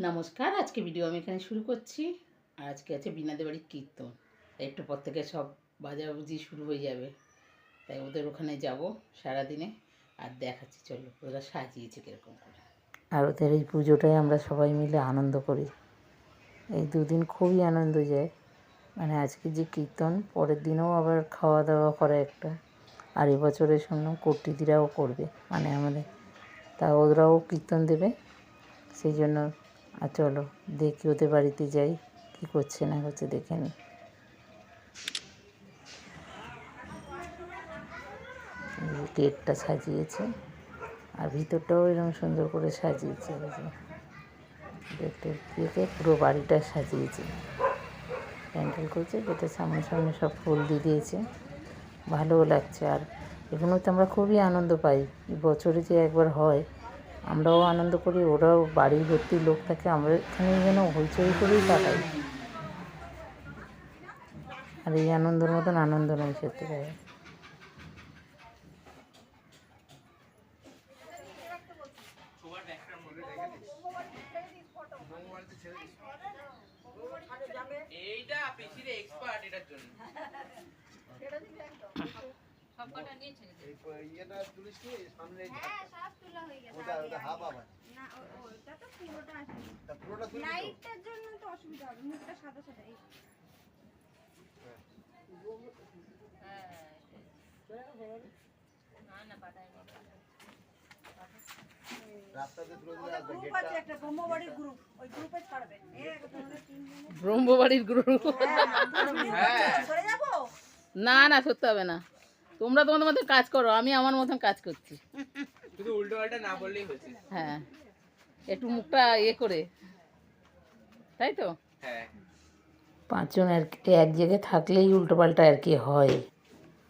নমস্কার, আজকে ভিডিও আমি এখানে শুরু করছি। আর আজকে আছে বিনাদের বাড়ির কীর্তন, তাই একটু পর থেকে সব বাজাবুজি শুরু হয়ে যাবে, তাই ওদের ওখানে যাব সারাদিনে আর দেখাচ্ছি। চলো ওরা সাজিয়েছে কীরকম করে। আর ওদের এই পুজোটায় আমরা সবাই মিলে আনন্দ করি। এই দুদিন খুবই আনন্দ যায়, মানে আজকে যে কীর্তন, পরের দিনও আবার খাওয়া দাওয়া করে একটা। আর এবছরে শুনলাম কর্তিদিরাও করবে, মানে আমাদের, তা ওরাও কীর্তন দেবে, সেই জন্য। আর চলো দেখি ওদের বাড়িতে যাই, কী করছে না করছে দেখে নি। গেটটা সাজিয়েছে আর ভিতরটাও এরকম সুন্দর করে সাজিয়েছে। দেখতে দেখে পুরো বাড়িটা সাজিয়েছে, প্যান্ডেল করছে, গেটের সামনে সামনে সব ফুল দিয়ে দিয়েছে, ভালোও লাগছে। আর এগুলোতে আমরা খুবই আনন্দ পাই, বছরে যে একবার হয়, আমরাও আনন্দ করি, ওরাও বাড়ি ভর্তি লোক থাকে, আমরা এখানে যেন হইচই করেই কাটাই। আর এই আনন্দের মতন আনন্দ নয় সত্যি করে। এইটা পিসির এক্সপার্ট এটার জন্য সবকটা নিয়েছে এই এটা তুলিস কি সামনে হ্যাঁ সব তোলা হয়ে গেছে ওটা হাফ আবার না ওটা তো পুরোটা আছে তা পুরোটা তুলি লাইটটার জন্য তো অসুবিধা হবে, মুখটা সাদা সাদা এই হ্যাঁ না পাঠাই রাস্তাতে তুলে দাও গ্রুপ আছে একটা ব্রহ্মবাড়ির গ্রুপ, ওই গ্রুপে ছাড়বে এই তোমাদের তিনজন ব্রহ্মবাড়ির গ্রুপ হ্যাঁ সরে যাব না না সত্যি হবে না, তোমরা তোমাদের মতো কাজ করো, আমি আমার মতন কাজ করছি। শুধু উল্টো পাল্টা না বললেই হচ্ছে। হ্যাঁ একটু মুখটা ইয়ে করে, তাই তো। হ্যাঁ পাঁচজন আর কি এক জায়গায় থাকলেই উল্টো পাল্টা আর কি হয়।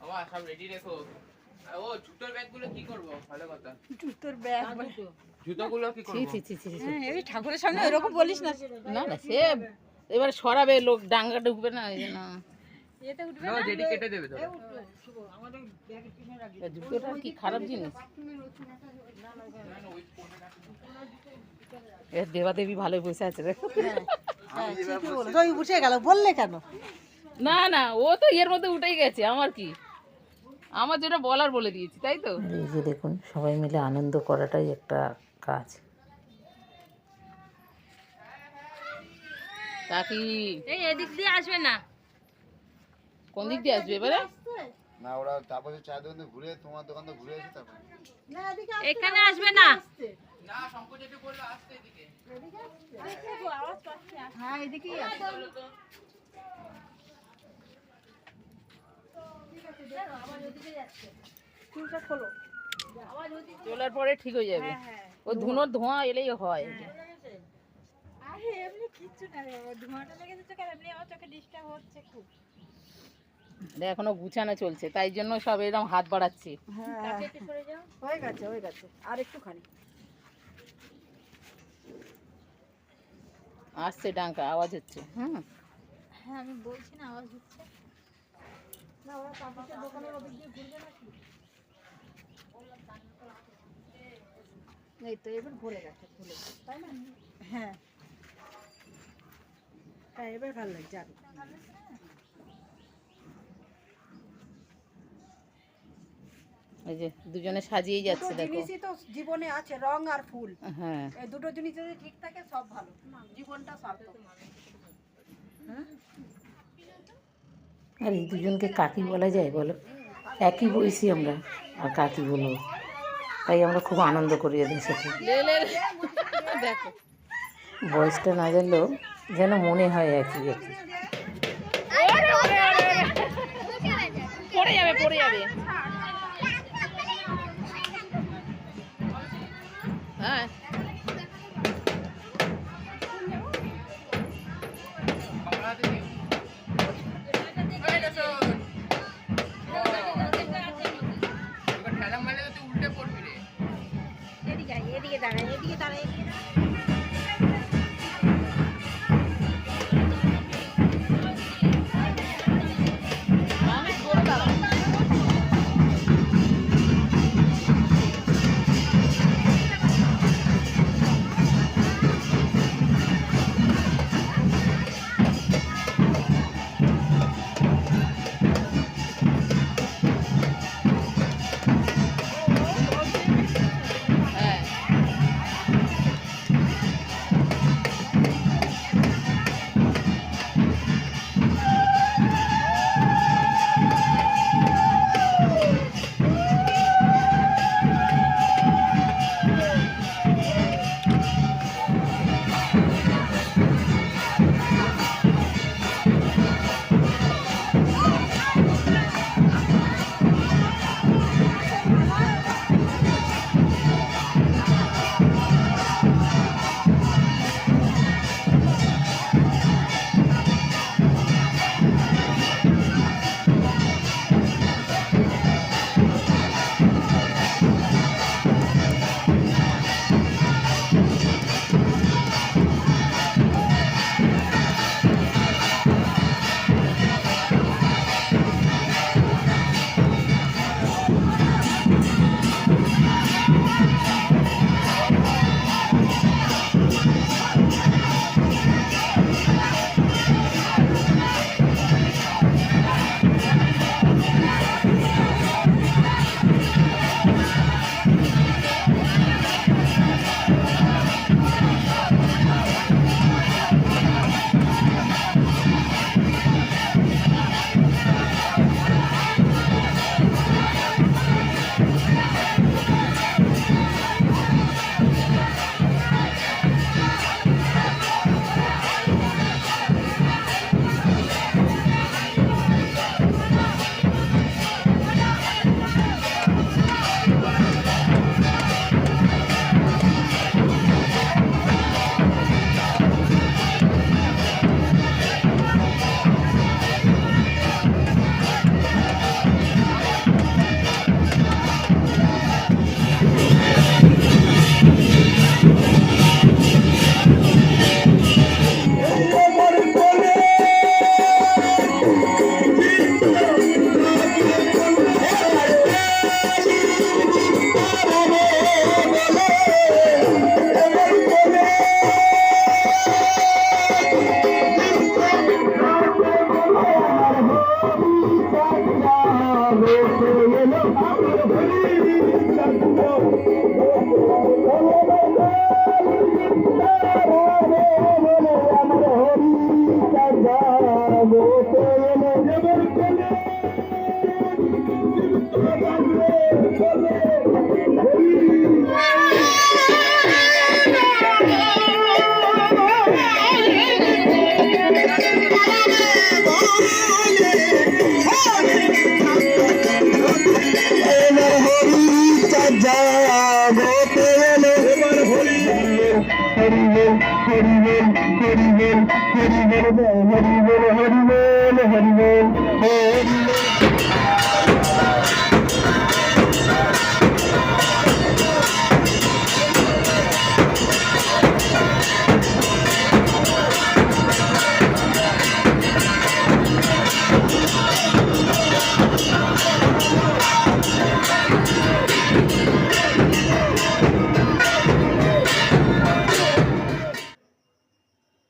বাবা সব রেডি রেখো। ও জুতোর ব্যাগগুলো কি করব? ভালো কথা। জুতোর ব্যাগ জুতোগুলো কি করব? হ্যাঁ এই ঠাকুরের সামনে এরকম বলিস না। না না সে এবার সরাবে লোক, ডাঙ্গা ঢুকবে না, এই জন্য এতে উঠবে না জেডি কেটে দেবে তো। আমাদের ব্যাগের পিছনে রাখি। জুতোটা কি খারাপ জিনিস? এ দেবাদেবী ভালোই বসে আছে রে। তুই উঠে গেল বললে কেন? না না ও তো এর মধ্যে উঠেই গেছে, আমার কি, আমার যেটা বলার বলে দিয়েছি, তাই তো। এই যে দেখুন সবাই মিলে আনন্দ করাটাই একটা কাজ। কাকি এই এদিক দিয়ে আসবে না। কোন দিক দিয়ে আসবে এবারে? না ওরা তারপরে চা দোকানে ঘুরে তোমার দোকান তো ঘুরে আসে তারপর না এদিকে এখানে আসবে না। না সংকোচ একটু বললো আসতে এদিকে। এদিকে আসবে। দেখো আওয়াজ পাচ্ছি। হ্যাঁ এদিকেই আসবে। ঠিক আছে দেখো আওয়াজ ওদিকে যাচ্ছে। চুলটা খোলো। আওয়াজ ওদিকে চলার পরে ঠিক হয়ে যাবে। হ্যাঁ ও ধোঁয়া এলেই হয়। আরে এমনি কিচ্ছু না রে বাবা, ধোঁয়াটা লেগেছে চোখে, এমনি আমার চোখে ডিস্টার্ব হচ্ছে খুব। এখনো গুছানো চলছে, তাই জন্য সব এরকম হাত বাড়াচ্ছি। হ্যাঁ একটু সরে যাও। হয়ে গেছে আর একটুখানি। আসছে ডাঙ্কা, আওয়াজ হচ্ছে। হ্যাঁ আমি বলছি না আওয়াজ হচ্ছে না। ওরা তাপসের দোকানের ওদিক দিয়ে ঘুরবে নাকি? এই তো এবার ভরে গেছে, তাই না? হ্যাঁ হ্যাঁ এবার ভালো লাগছে। যাবে এই যে দুজনে সাজিয়ে যাচ্ছে দেখো। জিনিসই তো জীবনে আছে, রং আর ফুল। হ্যাঁ এই দুটো জিনিস যদি ঠিক থাকে সব ভালো, জীবনটা সার্থক। আর এই দুজনকে কাকি বলা যায় বলো? একই বয়সী আমরা, আর কাকি বলবো, তাই আমরা খুব আনন্দ করি এদের সাথে। দেখো বয়সটা না জানলেও যেন মনে হয় একই একই। পড়ে যাবে পড়ে যাবে। হ্যাঁ ঠেলা মারলে তো উল্টে পড়বি রে। এদিকে দাঁড়ায়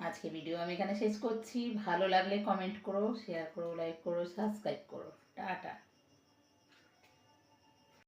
আজকে ভিডিও আমি এখানে শেষ করছি। ভালো লাগলে কমেন্ট করো, শেয়ার করো, লাইক করো, সাবস্ক্রাইব করো। টাটা।